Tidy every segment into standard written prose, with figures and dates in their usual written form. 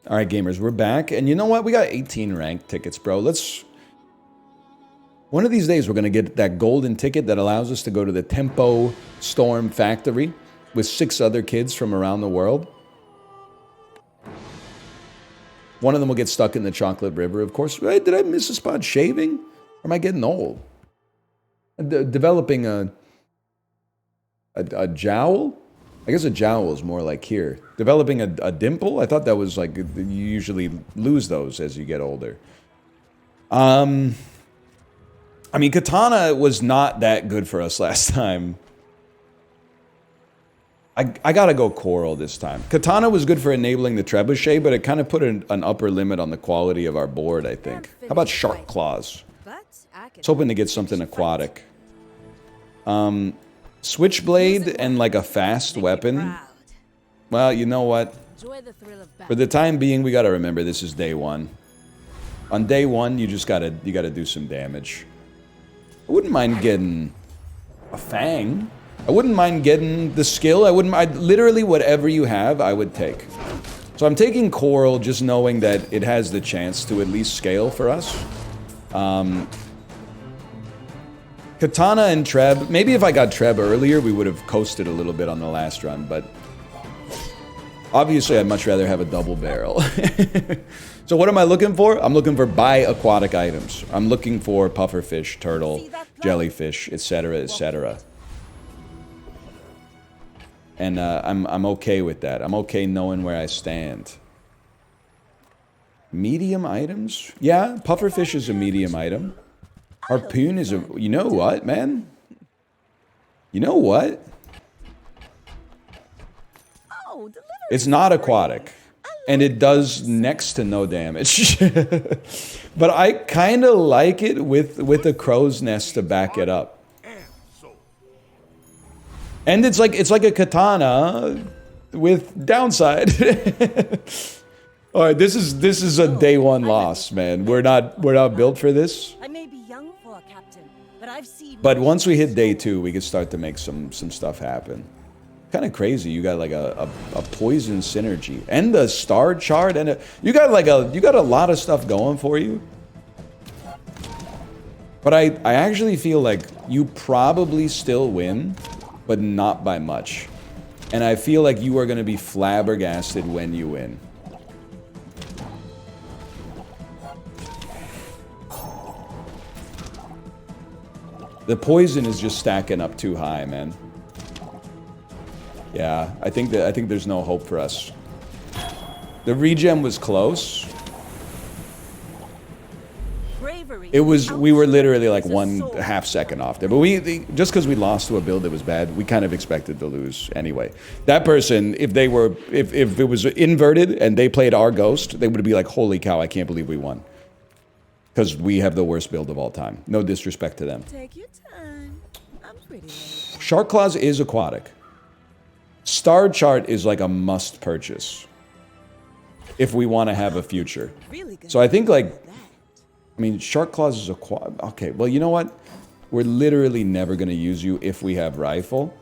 All right, gamers, we're back. And you know what? We got 18 ranked tickets, bro. Let's... One of these days, we're going to get that golden ticket that allows us to go to the Tempo Storm Factory with 6 other kids from around the world. One of them will get stuck in the chocolate river, of course. Right? Did I miss a spot shaving? Or am I getting old? Developing a jowl? I guess a jowl is more like here. Developing a dimple? I thought that was like, you usually lose those as you get older. I mean, Katana was not that good for us last time. I gotta go Coral this time. Katana was good for enabling the trebuchet, but it kind of put an upper limit on the quality of our board, I think. How about Shark Claws? I was hoping to get something aquatic. Switchblade and like a fast weapon. Well, you know what? For the time being, we gotta remember this is day 1. On day 1, you gotta do some damage. I wouldn't mind getting a Fang. I wouldn't mind getting the skill. Literally whatever you have, I would take. So I'm taking Coral just knowing that it has the chance to at least scale for us. Katana and Treb. Maybe if I got Treb earlier, we would have coasted a little bit on the last run, but obviously I'd much rather have a double barrel. So what am I looking for? I'm looking for bi-aquatic items. I'm looking for pufferfish, turtle, jellyfish, etc., etc. And I'm okay with that. I'm okay knowing where I stand. Medium items? Yeah, pufferfish is a medium item. Harpoon is a... You know what, man? You know what? It's not aquatic. And it does next to no damage. But I kind of like it with a crow's nest to back it up. And it's like a katana with downside. All right, this is a day 1 loss, man. We're not built for this. I may be young for a captain, but I've seen. But once we hit day 2, we can start to make some stuff happen. Kind of crazy. You got like a poison synergy and a star chart and you got a lot of stuff going for you. But I actually feel like you probably still win, but not by much. And I feel like you are going to be flabbergasted when you win. The poison is just stacking up too high, man. Yeah, I think there's no hope for us. The regen was close. We were literally like 1/2 second off there. But just because we lost to a build that was bad, we kind of expected to lose anyway. That person, if it was inverted and they played our ghost, they would be like, holy cow, I can't believe we won. Because we have the worst build of all time. No disrespect to them. Take your time. I'm pretty. Shark Claws is aquatic. Star Chart is like a must purchase if we want to have a future. So I think like, I mean, Shark Claws is aquatic. Okay, well, you know what? We're literally never going to use you if we have rifle.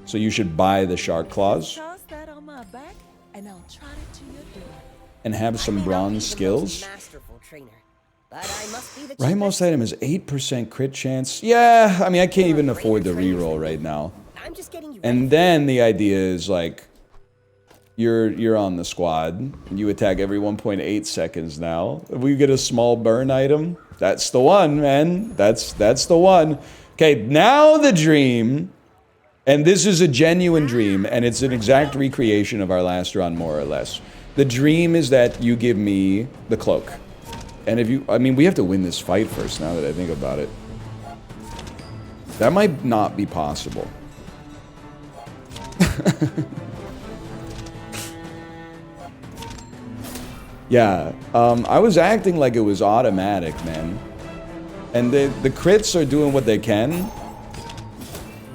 So you should buy the Shark Claws and have some bronze skills. Right, most item is 8% crit chance. Yeah, I mean, I can't even afford the reroll right now. And then the idea is like, you're on the squad, and you attack every 1.8 seconds now. If we get a small burn item, that's the one, man. That's the one. Okay, now the dream, and this is a genuine dream, and it's an exact recreation of our last run, more or less. The dream is that you give me the cloak. And if you, I mean, we have to win this fight first, now that I think about it. That might not be possible. Yeah, I was acting like it was automatic, man. And the crits are doing what they can.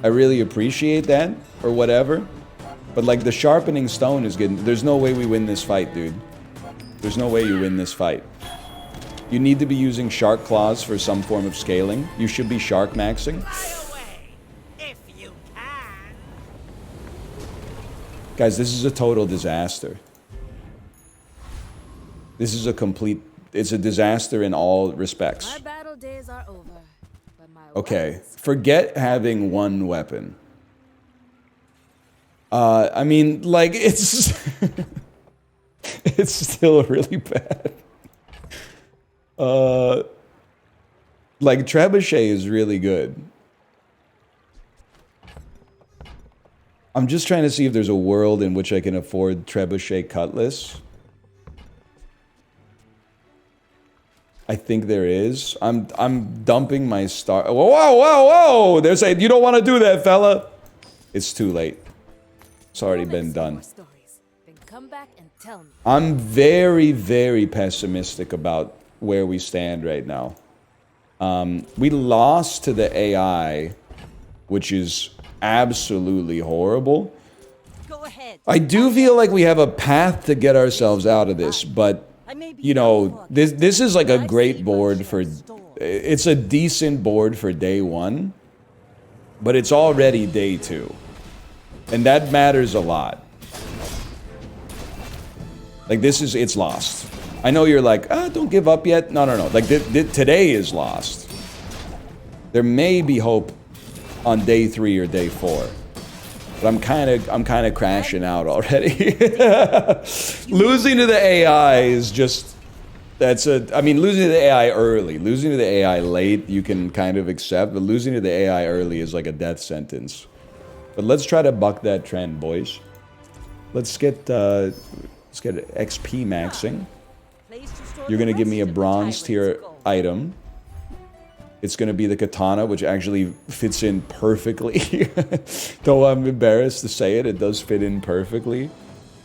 I really appreciate that, or whatever. But like the sharpening stone is getting, there's no way we win this fight, dude. There's no way you win this fight. You need to be using shark claws for some form of scaling. You should be shark maxing. If you can. Guys, this is a total disaster. This is a complete... It's a disaster in all respects. My battle days are over, but my Okay, weapons- forget having one weapon. I mean, like, it's... it's still really bad. Like, trebuchet is really good. I'm just trying to see if there's a world in which I can afford trebuchet cutlass. I think there is. I'm dumping my star. Whoa, whoa, whoa, whoa! They're saying you don't want to do that, fella. It's too late. It's already been done. Stories. Then come back and tell me. I'm very, very pessimistic about where we stand right now. We lost to the AI, which is absolutely horrible. Go ahead. I do feel like we have a path to get ourselves out of this, but you know, this is like a great board for... It's a decent board for day 1, but it's already day 2. And that matters a lot. Like, it's lost. I know you're like, don't give up yet. No, no, no. Like, today is lost. There may be hope on day 3 or day 4. But I'm kind of crashing out already. Losing to the AI is just... I mean, losing to the AI early. Losing to the AI late, you can kind of accept. But losing to the AI early is like a death sentence. But let's try to buck that trend, boys. Let's get XP maxing. You're going to give me a bronze tier item. It's going to be the katana, which actually fits in perfectly. Though I'm embarrassed to say it, it does fit in perfectly.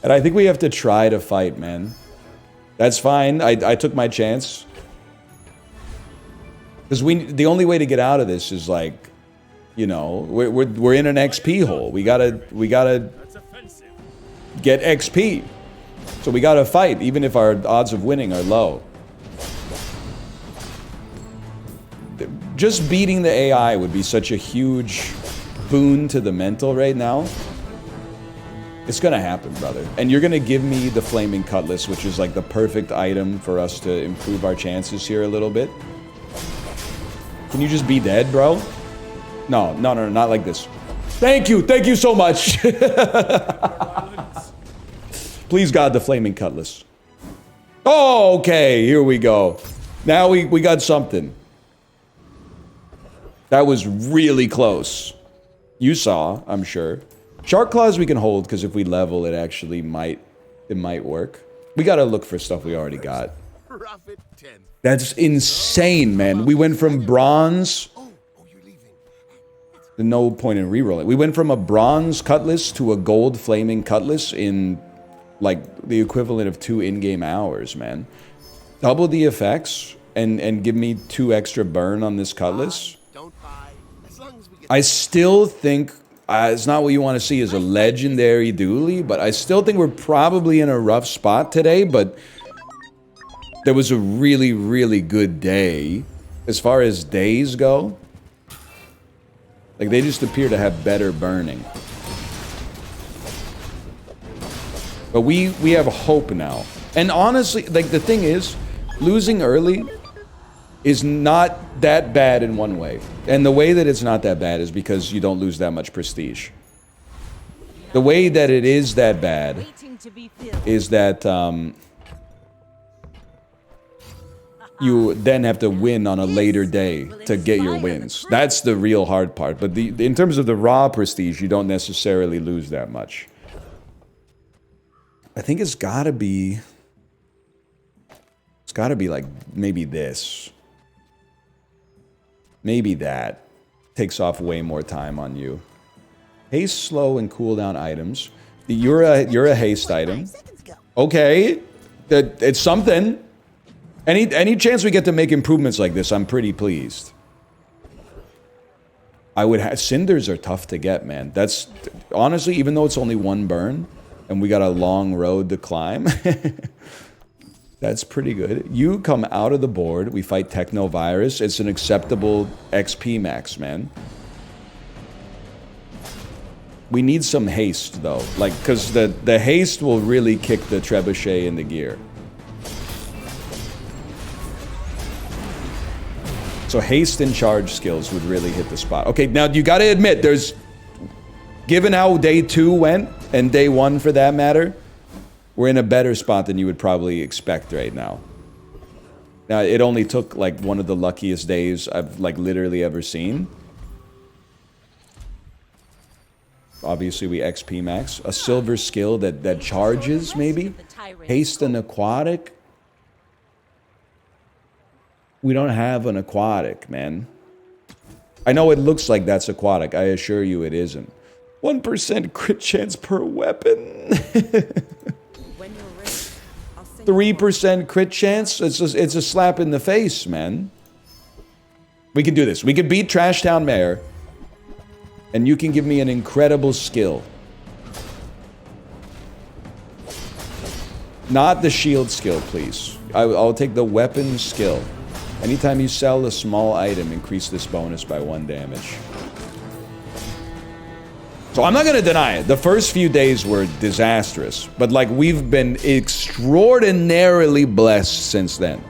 And I think we have to try to fight, man. That's fine. I took my chance. Because the only way to get out of this is like, you know, we're in an XP hole. We gotta get XP. So we gotta fight, even if our odds of winning are low. Just beating the AI would be such a huge boon to the mental right now. It's gonna happen, brother. And you're gonna give me the Flaming Cutlass, which is like the perfect item for us to improve our chances here a little bit. Can you just be dead, bro? No, no, no, not like this. Thank you so much. Please, God, the Flaming Cutlass. Oh, okay, here we go. Now we got something. That was really close. You saw, I'm sure. Shark Claws we can hold, because if we level, it might work. We gotta look for stuff we already got. That's insane, man. We went from bronze... No point in rerolling. We went from a bronze cutlass to a gold flaming cutlass in, like, the equivalent of 2 in-game hours, man. Double the effects and give me 2 extra burn on this cutlass. I still think it's not what you want to see as a legendary dually, but I still think we're probably in a rough spot today, but there was a really, really good day. As far as days go, like, they just appear to have better burning. But we have hope now. And honestly, like, the thing is, losing early is not that bad in one way. And the way that it's not that bad is because you don't lose that much prestige. The way that it is that bad is that you then have to win on a later day to get your wins. That's the real hard part. But in terms of the raw prestige, you don't necessarily lose that much. I think it's gotta be like maybe this. Maybe that. Takes off way more time on you. Haste, slow, and cooldown items. You're a haste item. Okay. It's something. Any chance we get to make improvements like this, I'm pretty pleased. Cinders are tough to get, man. That's honestly, even though it's only 1 burn and we got a long road to climb, that's pretty good. You come out of the board, we fight Technovirus. It's an acceptable XP max, man. We need some haste though, like, cause the haste will really kick the trebuchet into gear. So haste and charge skills would really hit the spot. Okay, now you gotta admit, there's... Given how day 2 went, and day 1 for that matter, we're in a better spot than you would probably expect right now. Now, it only took, like, one of the luckiest days I've, like, literally ever seen. Obviously, we XP max. A silver skill that charges, maybe? Haste and aquatic? We don't have an aquatic, man. I know it looks like that's aquatic. I assure you it isn't. 1% crit chance per weapon. 3% crit chance? It's a slap in the face, man. We can do this. We can beat Trash Town Mayor. And you can give me an incredible skill. Not the shield skill, please. I'll take the weapon skill. Anytime you sell a small item, increase this bonus by 1 damage. So I'm not going to deny it. The first few days were disastrous. But, like, we've been extraordinarily blessed since then.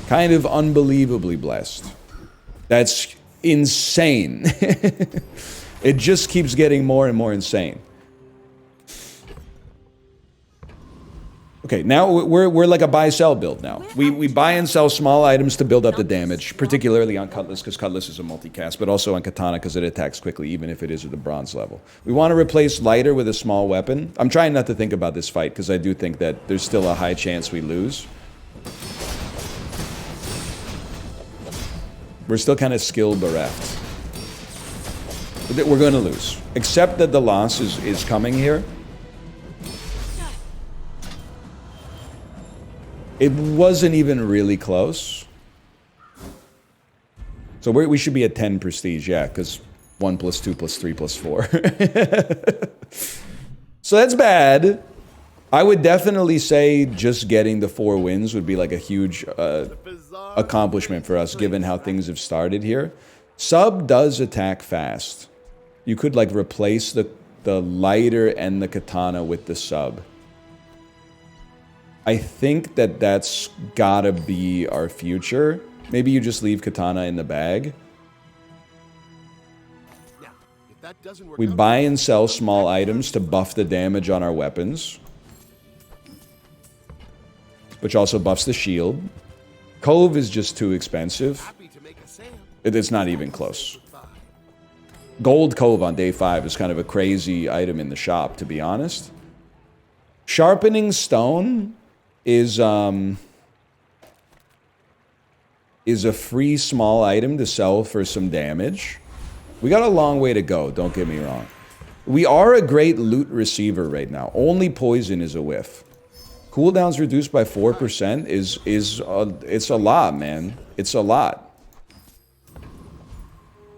Kind of unbelievably blessed. That's insane. It just keeps getting more and more insane. Okay, now we're like a buy-sell build now. We buy and sell small items to build up the damage, particularly on Cutlass, because Cutlass is a multicast, but also on Katana, because it attacks quickly, even if it is at the bronze level. We want to replace lighter with a small weapon. I'm trying not to think about this fight, because I do think that there's still a high chance we lose. We're still kind of skill bereft. We're going to lose. Except that the loss is coming here. It wasn't even really close. So we should be at 10 prestige, yeah, because 1 + 2 + 3 + 4. So that's bad. I would definitely say just getting the 4 wins would be like a huge accomplishment for us, given how things have started here. Sub does attack fast. You could like replace the lighter and the katana with the sub. I think that's gotta be our future. Maybe you just leave katana in the bag. We buy and sell small items to buff the damage on our weapons, which also buffs the shield. Cove is just too expensive. It's not even close. Gold Cove on day 5 is kind of a crazy item in the shop, to be honest. Sharpening Stone is a free small item to sell for some damage. We got a long way to go, don't get me wrong. We are a great loot receiver right now. Only poison is a whiff. Cooldowns reduced by 4% it's a lot, man. It's a lot.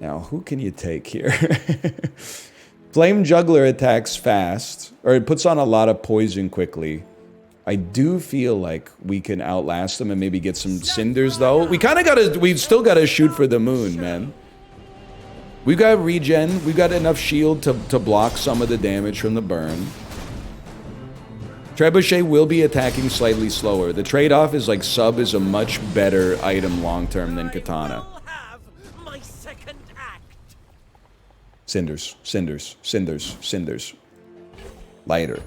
Now, who can you take here? Flame Juggler attacks fast, or it puts on a lot of poison quickly. I do feel like we can outlast them and maybe get some cinders, though. We've still gotta shoot for the moon, man. We've got regen. We've got enough shield to block some of the damage from the burn. Trebuchet will be attacking slightly slower. The trade-off is like sub is a much better item long-term than katana. Cinders, cinders, cinders, cinders. Lighter.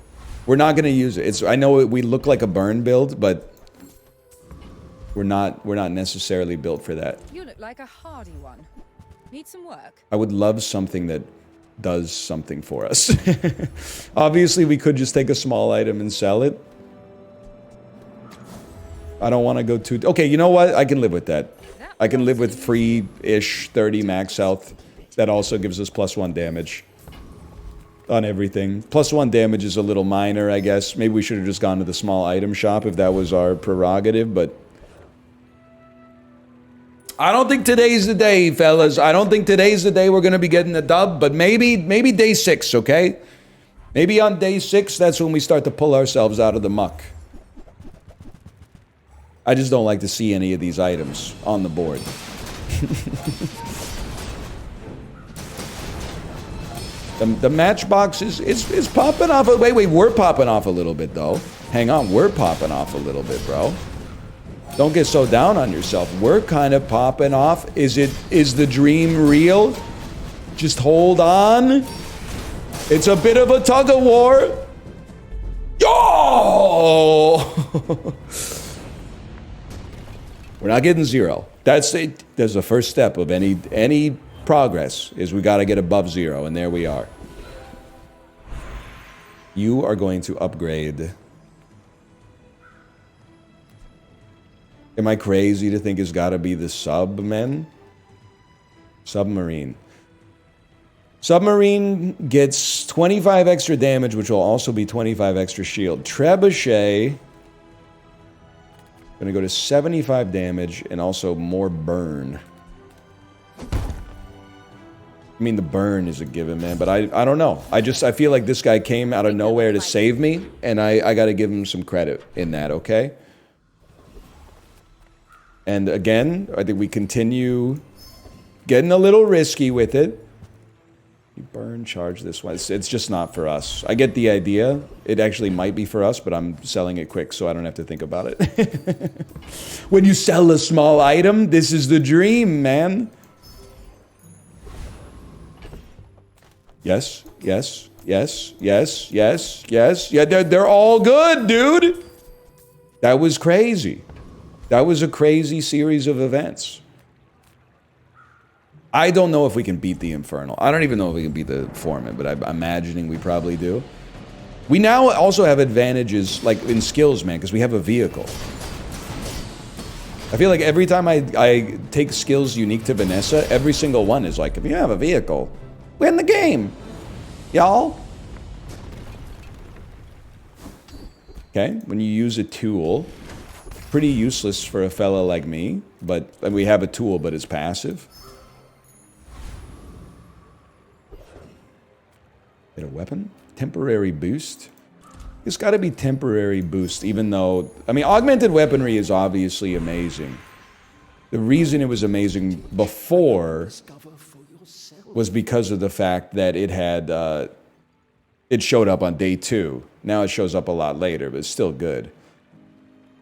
We're not gonna use it. I know we look like a burn build, but we're not necessarily built for that. You look like a hardy one. Need some work? I would love something that does something for us. Obviously, we could just take a small item and sell it. I don't want to go too... Okay, you know what? I can live with that. I can live with free-ish 30 max health. That also gives us +1 damage on everything. +1 damage is a little minor, I guess. Maybe we should have just gone to the small item shop if that was our prerogative, but... I don't think today's the day, fellas. I don't think today's the day we're going to be getting a dub, but maybe day 6, okay? Maybe on day 6, that's when we start to pull ourselves out of the muck. I just don't like to see any of these items on the board. The matchbox is popping off. Wait, we're popping off a little bit, though. Hang on, we're popping off a little bit, bro. Don't get so down on yourself. We're kind of popping off. Is the dream real? Just hold on. It's a bit of a tug of war. Yo! We're not getting 0. That's it. There's the first step of any progress is we got to get above 0, and there we are. You are going to upgrade. Am I crazy to think it's got to be the submarine? Submarine gets 25 extra damage, which will also be 25 extra shield. Trebuchet gonna go to 75 damage and also more burn. I mean, the burn is a given, man, but I don't know. I feel like this guy came out of nowhere to save me, and I gotta give him some credit in that, okay? And again, I think we continue getting a little risky with it. You burn, charge this one. It's just not for us. I get the idea. It actually might be for us, but I'm selling it quick so I don't have to think about it. When you sell a small item, this is the dream, man. Yes, yes, yes, yes, yes, yes. Yeah, they're all good, dude. That was crazy. That was a crazy series of events. I don't know if we can beat the Infernal. I don't even know if we can beat the Foreman, but I'm imagining we probably do. We now also have advantages, like, in skills, man, because we have a vehicle. I feel like every time I take skills unique to Vanessa, every single one is like, if you have a vehicle, win the game, y'all. Okay, when you use a tool, pretty useless for a fella like me, but and we have a tool, but it's passive. Get a weapon? Temporary boost? It's got to be temporary boost, even though... I mean, augmented weaponry is obviously amazing. The reason it was amazing before was because of the fact that it had... it showed up on day 2. Now it shows up a lot later, but it's still good.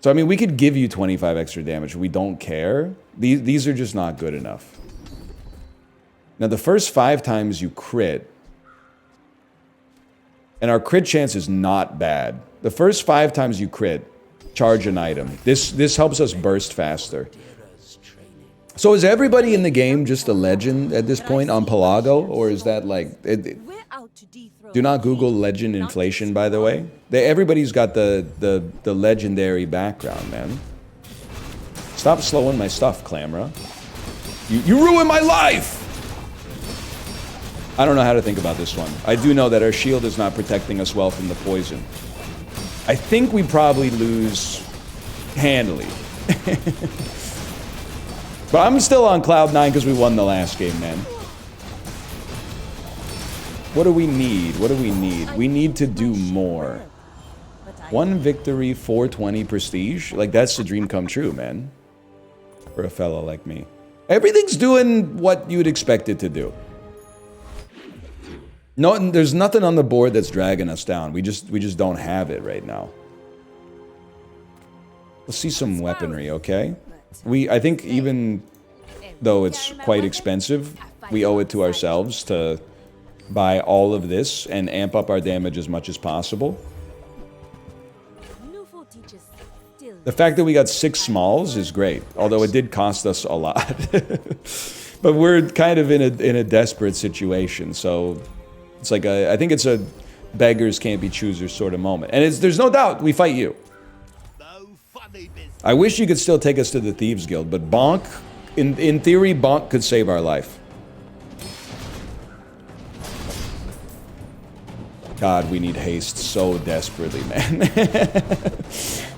So, I mean, we could give you 25 extra damage. We don't care. These are just not good enough. Now, the first 5 times you crit... And our crit chance is not bad. The first 5 times you crit, charge an item. This helps us burst faster. So is everybody in the game just a legend at this point on Pelago? Or is that like... do not Google legend inflation, by the way. Everybody's got the legendary background, man. Stop slowing my stuff, Clamra. You ruined my life! I don't know how to think about this one. I do know that our shield is not protecting us well from the poison. I think we probably lose handily. But I'm still on cloud 9 because we won the last game, man. What do we need? What do we need? We need to do more. 1 victory, 420 prestige? Like, that's the dream come true, man. For a fella like me. Everything's doing what you'd expect it to do. No, there's nothing on the board that's dragging us down. We just don't have it right now. Let's see some weaponry, okay? I think even though it's quite expensive, we owe it to ourselves to buy all of this and amp up our damage as much as possible. The fact that we got 6 smalls is great, although it did cost us a lot. But we're kind of in a desperate situation, so... It's like I think it's a beggars can't be choosers sort of moment. And there's no doubt we fight you. I wish you could still take us to the Thieves Guild, but Bonk, in theory, Bonk could save our life. God, we need haste so desperately, man.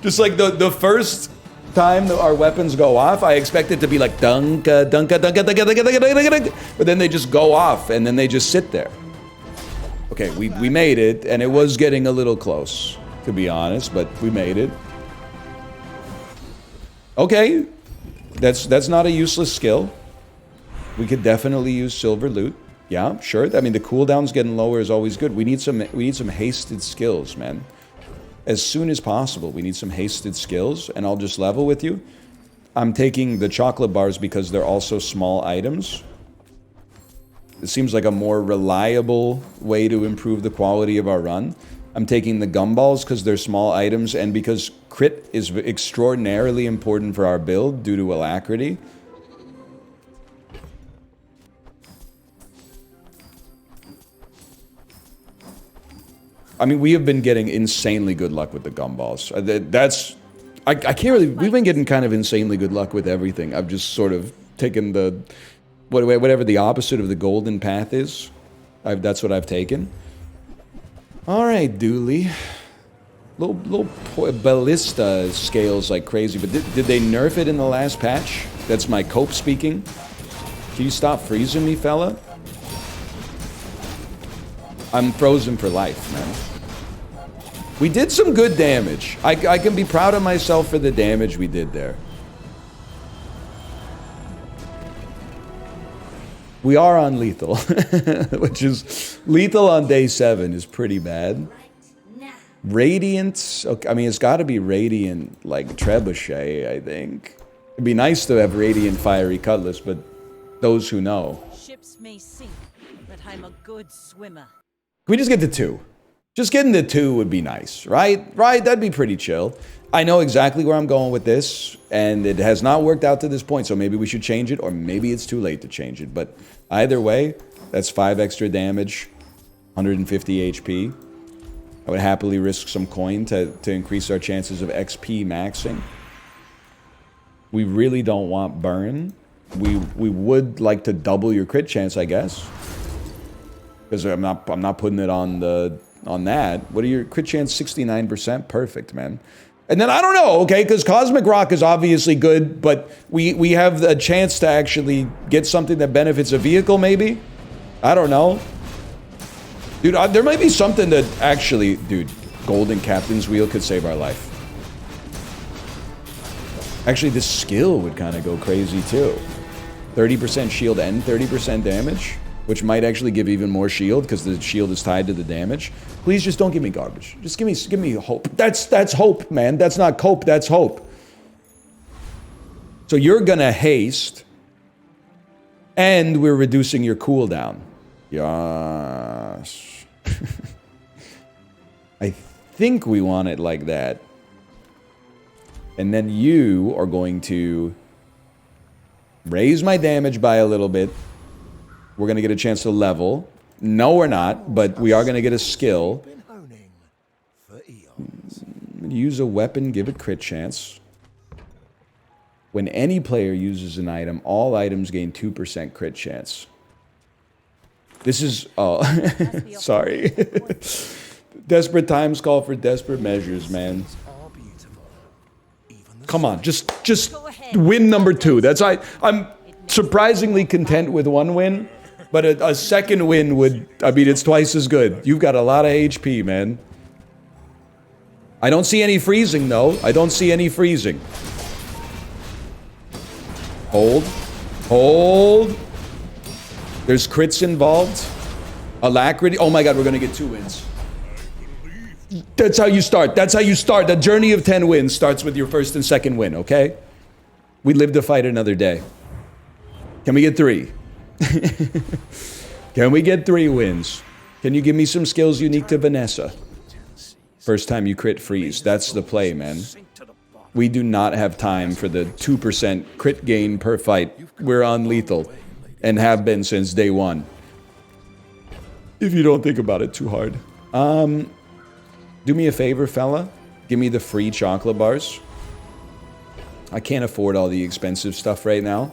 Just like the first time that our weapons go off, I expect it to be like dunka, dunka, dunka, dunka, dunka, dunka, dunka, dunka, but then they just go off and then they just sit there. Okay, we made it, and it was getting a little close, to be honest, but we made it. Okay, that's not a useless skill. We could definitely use silver loot. Yeah, sure. I mean, the cooldown's getting lower is always good. We need some hasted skills, man. As soon as possible, we need some hasted skills, and I'll just level with you. I'm taking the chocolate bars because they're also small items. It seems like a more reliable way to improve the quality of our run. I'm taking the gumballs because they're small items and because crit is extraordinarily important for our build due to alacrity. I mean, we have been getting insanely good luck with the gumballs. I can't really... We've been getting kind of insanely good luck with everything. I've just sort of taken the... whatever the opposite of the golden path is. That's what I've taken. Alright, Dooley. Little ballista scales like crazy, but did they nerf it in the last patch? That's my cope speaking. Can you stop freezing me, fella? I'm frozen for life, man. We did some good damage. I can be proud of myself for the damage we did there. We are on lethal, which is... Lethal on day 7 is pretty bad. Radiant... Okay, I mean, it's got to be Radiant, like, Trebuchet, I think. It'd be nice to have Radiant Fiery Cutlass, but those who know. Ships may sink, but I'm a good swimmer. Can we just get to 2? Just getting to 2 would be nice, right? Right? That'd be pretty chill. I know exactly where I'm going with this, and it has not worked out to this point, so maybe we should change it, or maybe it's too late to change it. But either way, that's 5 extra damage, 150 HP. I would happily risk some coin to increase our chances of XP maxing. We really don't want burn. We would like to double your crit chance, I guess. Because I'm not putting it on that. What are your crit chance? 69%? Perfect, man. And then I don't know, okay, because Cosmic Rock is obviously good, but we have a chance to actually get something that benefits a vehicle, maybe? I don't know. Dude, there might be something that actually... Dude, Golden Captain's Wheel could save our life. Actually, this skill would kind of go crazy, too. 30% shield and 30% damage, which might actually give even more shield, because the shield is tied to the damage. Please just don't give me garbage. Just give me hope. That's hope, man. That's not cope, that's hope. So you're gonna haste, and we're reducing your cooldown. Yes. I think we want it like that. And then you are going to raise my damage by a little bit. We're gonna get a chance to level. No, we're not, but we are gonna get a skill. Use a weapon, give it crit chance. When any player uses an item, all items gain 2% crit chance. This is... Oh, sorry. Desperate times call for desperate measures, man. Come on, just win number 2. I'm surprisingly content with 1 win, but a second win would... I mean, it's twice as good. You've got a lot of HP, man. I don't see any freezing, though. I don't see any freezing. Hold. Hold. There's crits involved. Alacrity. Oh my god, we're gonna get 2 wins. That's how you start. That's how you start. The journey of 10 wins starts with your first and second win, okay? We live to fight another day. Can we get 3? Can we get 3 wins? Can you give me some skills unique to Vanessa? First time you crit freeze. That's the play, man. We do not have time for the 2% crit gain per fight. We're on lethal. And have been since day 1. If you don't think about it too hard. Do me a favor, fella. Give me the free chocolate bars. I can't afford all the expensive stuff right now.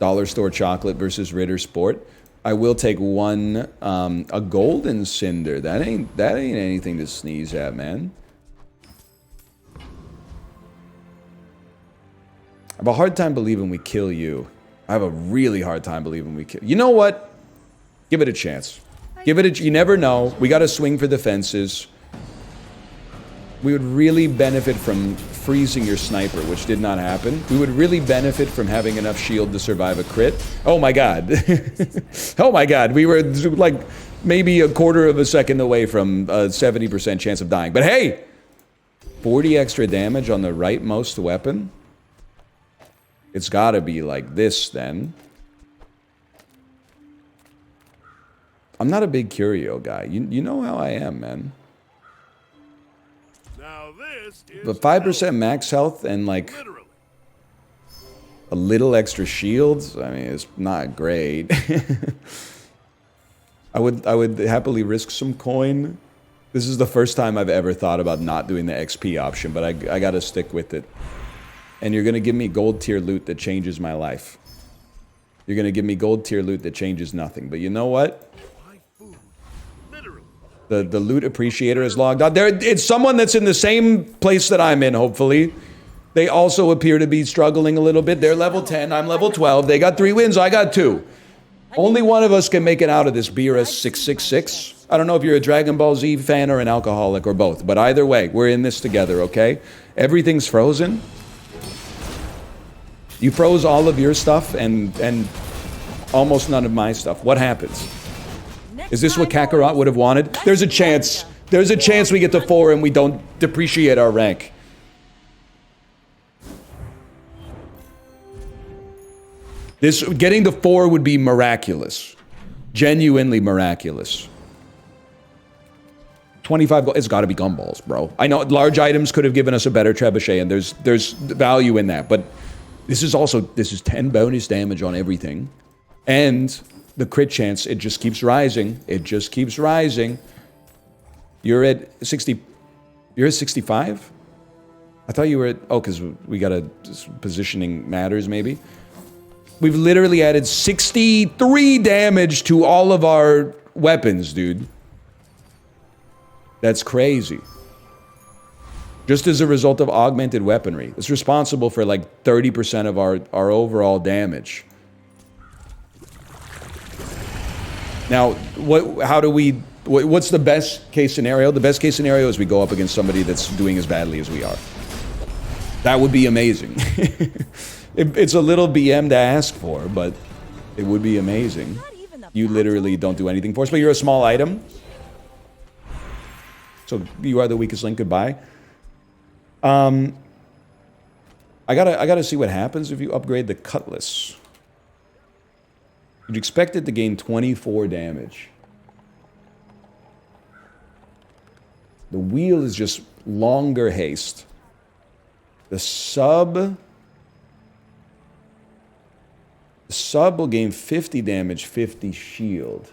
Dollar store chocolate versus Ritter Sport. I will take one, a golden cinder. That ain't anything to sneeze at, man. I have a hard time believing we kill you. I have a really hard time believing we kill. You know what? Give it a chance. Give it a... You never know. We got to swing for the fences. We would really benefit from freezing your sniper, which did not happen. We would really benefit from having enough shield to survive a crit. Oh my god. Oh my god. We were like maybe a quarter of a second away from a 70% chance of dying. But hey! 40 extra damage on the rightmost weapon. It's gotta be like this, then. I'm not a big curio guy. You know how I am, man. Now this is But 5% max health and, like, literally. a little extra shields, I mean, it's not great. I would happily risk some coin. This is the first time I've ever thought about not doing the XP option, but I gotta stick with it. And you're gonna give me gold tier loot that changes my life. You're gonna give me gold tier loot that changes nothing. But you know what? My food. Literally. The loot appreciator is logged on. It's someone that's in the same place that I'm in, hopefully. They also appear to be struggling a little bit. They're level 10, I'm level 12. They got 3 wins, I got 2. Only one of us can make it out of this BRS666. I don't know if you're a Dragon Ball Z fan or an alcoholic or both, but either way, we're in this together, okay? Everything's frozen. You froze all of your stuff and almost none of my stuff. What happens? Is this what Kakarot would have wanted? There's a chance. There's a chance we get to 4 and we don't depreciate our rank. Getting to 4 would be miraculous. Genuinely miraculous. 25 gold. It's got to be gumballs, bro. I know large items could have given us a better trebuchet, and there's value in that. But this is 10 bonus damage on everything, and the crit chance. It just keeps rising. It just keeps rising. You're at 60. You're at 65. I thought you were at. Oh, because we got a positioning matters maybe. We've literally added 63 damage to all of our weapons, dude. That's crazy. Just as a result of augmented weaponry. It's responsible for like 30% of our overall damage. Now, what's the best case scenario? The best case scenario is we go up against somebody that's doing as badly as we are. That would be amazing. It's a little BM to ask for, but it would be amazing. You literally don't do anything for us, but you're a small item. So you are the weakest link. Goodbye. I gotta see what happens if you upgrade the cutlass. You'd expect it to gain 24 damage. The wheel is just longer haste. The sub will gain 50 damage, 50 shield.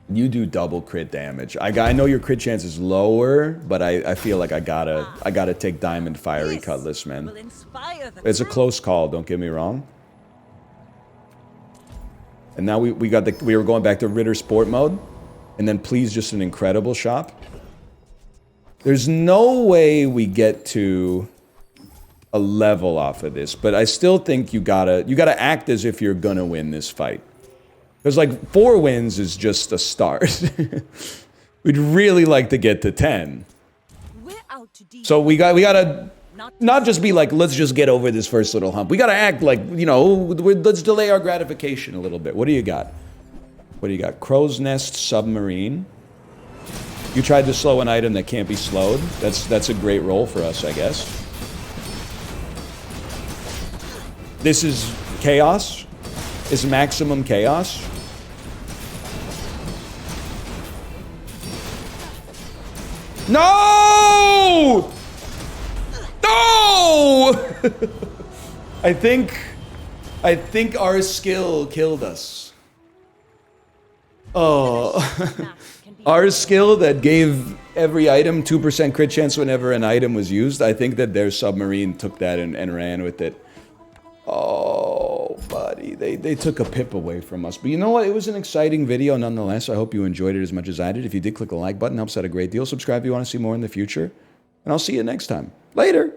You do double crit damage. I know your crit chance is lower, but I feel like I gotta take Diamond Fiery Cutlass, man. It's a close call, don't get me wrong. And now we were going back to Ritter Sport mode, and then please just an incredible shop. There's no way we get to a level off of this, but I still think you gotta act as if you're gonna win this fight. Because like 4 wins is just a start. We'd really like to get to 10. So we gotta not just be like, let's just get over this first little hump. We gotta act like, you know, let's delay our gratification a little bit. What do you got? What do you got? Crow's Nest Submarine. You tried to slow an item that can't be slowed. That's a great roll for us, I guess. This is chaos. Is maximum chaos. No! No! I think our skill killed us. Oh. Our skill that gave every item 2% crit chance whenever an item was used, I think that their submarine took that and ran with it. Oh, buddy, they took a pip away from us. But you know what? It was an exciting video nonetheless. I hope you enjoyed it as much as I did. If you did, click the like button. Helps out a great deal. Subscribe if you want to see more in the future. And I'll see you next time. Later!